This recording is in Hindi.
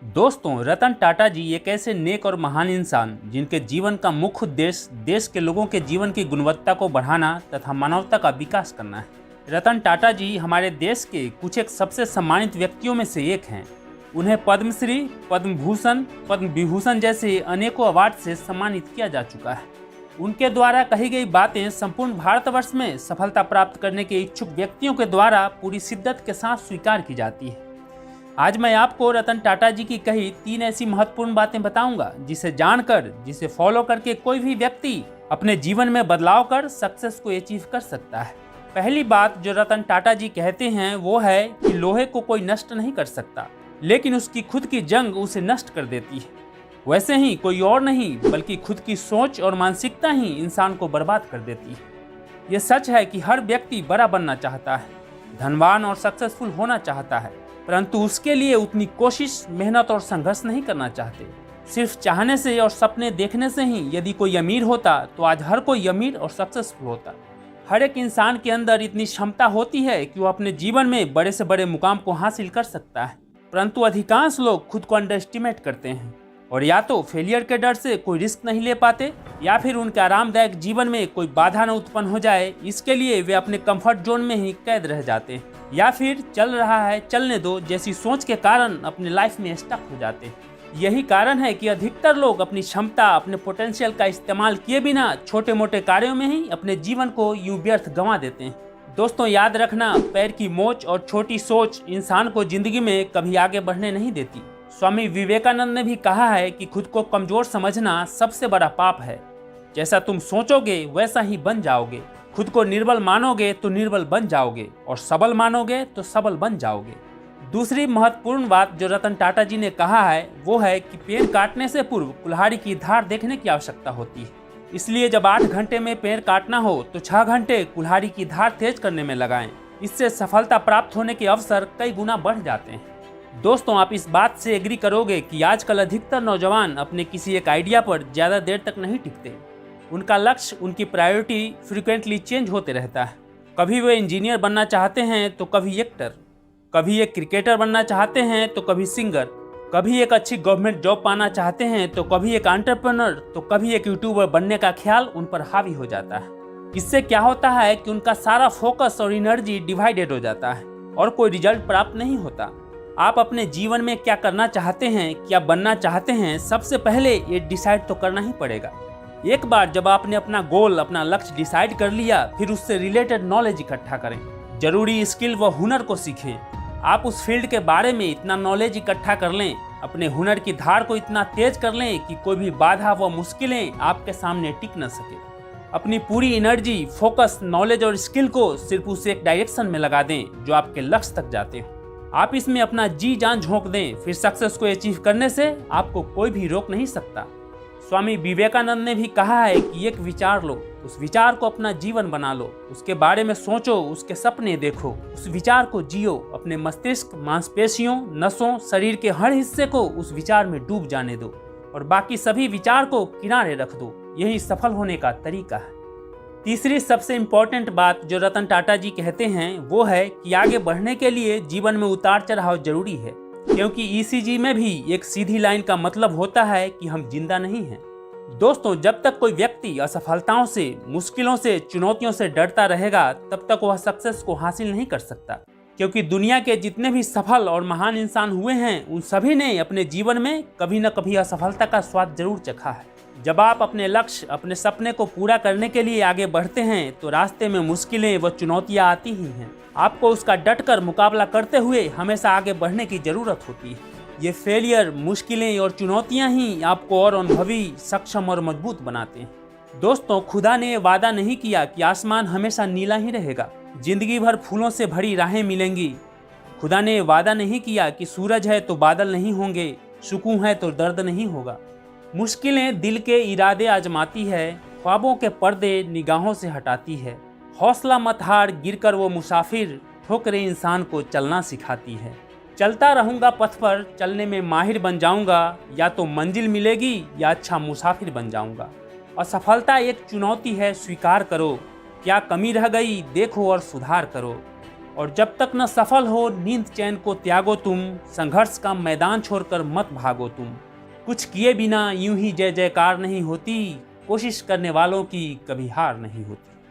दोस्तों, रतन टाटा जी एक ऐसे नेक और महान इंसान जिनके जीवन का मुख्य उद्देश्य देश के लोगों के जीवन की गुणवत्ता को बढ़ाना तथा मानवता का विकास करना है। रतन टाटा जी हमारे देश के कुछ एक सबसे सम्मानित व्यक्तियों में से एक हैं। उन्हें पद्मश्री, पद्म भूषण, पद्म विभूषण जैसे अनेकों अवार्ड से सम्मानित किया जा चुका है। उनके द्वारा कही गई बातें संपूर्ण भारतवर्ष में सफलता प्राप्त करने के इच्छुक व्यक्तियों के द्वारा पूरी शिद्दत के साथ स्वीकार की जाती है। आज मैं आपको रतन टाटा जी की कही 3 ऐसी महत्वपूर्ण बातें बताऊंगा जिसे जानकर, जिसे फॉलो करके कोई भी व्यक्ति अपने जीवन में बदलाव कर सक्सेस को अचीव कर सकता है। पहली बात जो रतन टाटा जी कहते हैं वो है कि लोहे को कोई नष्ट नहीं कर सकता, लेकिन उसकी खुद की जंग उसे नष्ट कर देती है। वैसे ही कोई और नहीं बल्कि खुद की सोच और मानसिकता ही इंसान को बर्बाद कर देती है। ये सच है कि हर व्यक्ति बड़ा बनना चाहता है, धनवान और सक्सेसफुल होना चाहता है, परंतु उसके लिए उतनी कोशिश, मेहनत और संघर्ष नहीं करना चाहते। सिर्फ चाहने से और सपने देखने से ही यदि कोई अमीर होता तो आज हर कोई अमीर और सक्सेसफुल होता। हर एक इंसान के अंदर इतनी क्षमता होती है कि वो अपने जीवन में बड़े से बड़े मुकाम को हासिल कर सकता है, परंतु अधिकांश लोग खुद को अंडर एस्टिमेट करते हैं और या तो फेलियर के डर से कोई रिस्क नहीं ले पाते या फिर उनके आरामदायक जीवन में कोई बाधा न उत्पन्न हो जाए, इसके लिए वे अपने कंफर्ट जोन में ही कैद रह जाते हैं, या फिर चल रहा है चलने दो जैसी सोच के कारण अपने लाइफ में स्टक हो जाते हैं। यही कारण है कि अधिकतर लोग अपनी क्षमता, अपने पोटेंशियल का इस्तेमाल किए बिना छोटे मोटे कार्यों में ही अपने जीवन को यूं व्यर्थ गंवा देते हैं। दोस्तों, याद रखना, पैर की मोच और छोटी सोच इंसान को जिंदगी में कभी आगे बढ़ने नहीं देती। स्वामी विवेकानंद ने भी कहा है कि खुद को कमजोर समझना सबसे बड़ा पाप है। जैसा तुम सोचोगे वैसा ही बन जाओगे। खुद को निर्बल मानोगे तो निर्बल बन जाओगे और सबल मानोगे तो सबल बन जाओगे। दूसरी महत्वपूर्ण बात जो रतन टाटा जी ने कहा है वो है कि पेड़ काटने से पूर्व कुल्हाड़ी की धार देखने की आवश्यकता होती है। इसलिए जब 8 घंटे में पेड़ काटना हो तो 6 घंटे कुल्हाड़ी की धार तेज करने में लगाएं। इससे सफलता प्राप्त होने के अवसर कई गुना बढ़ जाते हैं। दोस्तों, आप इस बात से एग्री करोगे कि आजकल अधिकतर नौजवान अपने किसी एक आइडिया पर ज़्यादा देर तक नहीं टिकते। उनका लक्ष्य, उनकी प्रायोरिटी फ्रीक्वेंटली चेंज होते रहता है। कभी वे इंजीनियर बनना चाहते हैं तो कभी एक्टर, कभी एक क्रिकेटर बनना चाहते हैं तो कभी सिंगर, कभी एक अच्छी गवर्नमेंट जॉब पाना चाहते हैं तो कभी एक एंटरप्रेन्योर, तो कभी एक यूट्यूबर बनने का ख्याल उन पर हावी हो जाता है। इससे क्या होता है कि उनका सारा फोकस और एनर्जी डिवाइडेड हो जाता है और कोई रिजल्ट प्राप्त नहीं होता। आप अपने जीवन में क्या करना चाहते हैं, क्या बनना चाहते हैं, सबसे पहले ये डिसाइड तो करना ही पड़ेगा। एक बार जब आपने अपना गोल, अपना लक्ष्य डिसाइड कर लिया, फिर उससे रिलेटेड नॉलेज इकट्ठा करें, जरूरी स्किल व हुनर को सीखें। आप उस फील्ड के बारे में इतना नॉलेज इकट्ठा कर लें, अपने हुनर की धार को इतना तेज कर लें कि कोई भी बाधा व मुश्किलें आपके सामने टिक न सके। अपनी पूरी एनर्जी, फोकस, नॉलेज और स्किल को सिर्फ उस एक डायरेक्शन में लगा दें जो आपके लक्ष्य तक जाते हो। आप इसमें अपना जी जान झोंक दें, फिर सक्सेस को अचीव करने से आपको कोई भी रोक नहीं सकता। स्वामी विवेकानंद ने भी कहा है कि एक विचार लो, उस विचार को अपना जीवन बना लो, उसके बारे में सोचो, उसके सपने देखो, उस विचार को जियो। अपने मस्तिष्क, मांसपेशियों, नसों, शरीर के हर हिस्से को उस विचार में डूब जाने दो और बाकी सभी विचार को किनारे रख दो। यही सफल होने का तरीका है। तीसरी सबसे इम्पोर्टेंट बात जो रतन टाटा जी कहते हैं वो है कि आगे बढ़ने के लिए जीवन में उतार चढ़ाव जरूरी है, क्योंकि ईसीजी में भी एक सीधी लाइन का मतलब होता है कि हम जिंदा नहीं हैं। दोस्तों, जब तक कोई व्यक्ति असफलताओं से, मुश्किलों से, चुनौतियों से डरता रहेगा तब तक वह सक्सेस को हासिल नहीं कर सकता, क्योंकि दुनिया के जितने भी सफल और महान इंसान हुए हैं उन सभी ने अपने जीवन में कभी न कभी असफलता का स्वाद जरूर चखा है। जब आप अपने लक्ष्य, अपने सपने को पूरा करने के लिए आगे बढ़ते हैं तो रास्ते में मुश्किलें व चुनौतियां आती ही हैं। आपको उसका डटकर मुकाबला करते हुए हमेशा आगे बढ़ने की जरूरत होती है। ये फेलियर, मुश्किलें और चुनौतियां ही आपको और अनुभवी, सक्षम और मजबूत बनाते हैं। दोस्तों, खुदा ने वादा नहीं किया कि आसमान हमेशा नीला ही रहेगा, जिंदगी भर फूलों से भरी राहें मिलेंगी। खुदा ने वादा नहीं किया कि सूरज है तो बादल नहीं होंगे, सुकून है तो दर्द नहीं होगा। मुश्किलें दिल के इरादे आजमाती है, ख्वाबों के पर्दे निगाहों से हटाती है। हौसला मत हार, गिरकर वो मुसाफिर, ठोकरें इंसान को चलना सिखाती है। चलता रहूँगा पथ पर, चलने में माहिर बन जाऊँगा, या तो मंजिल मिलेगी या अच्छा मुसाफिर बन जाऊँगा। असफलता एक चुनौती है, स्वीकार करो। क्या कमी रह गई देखो और सुधार करो। और जब तक न सफल हो नींद चैन को त्यागो तुम, संघर्ष का मैदान छोड़कर मत भागो तुम। कुछ किए बिना यूं ही जय जयकार नहीं होती, कोशिश करने वालों की कभी हार नहीं होती।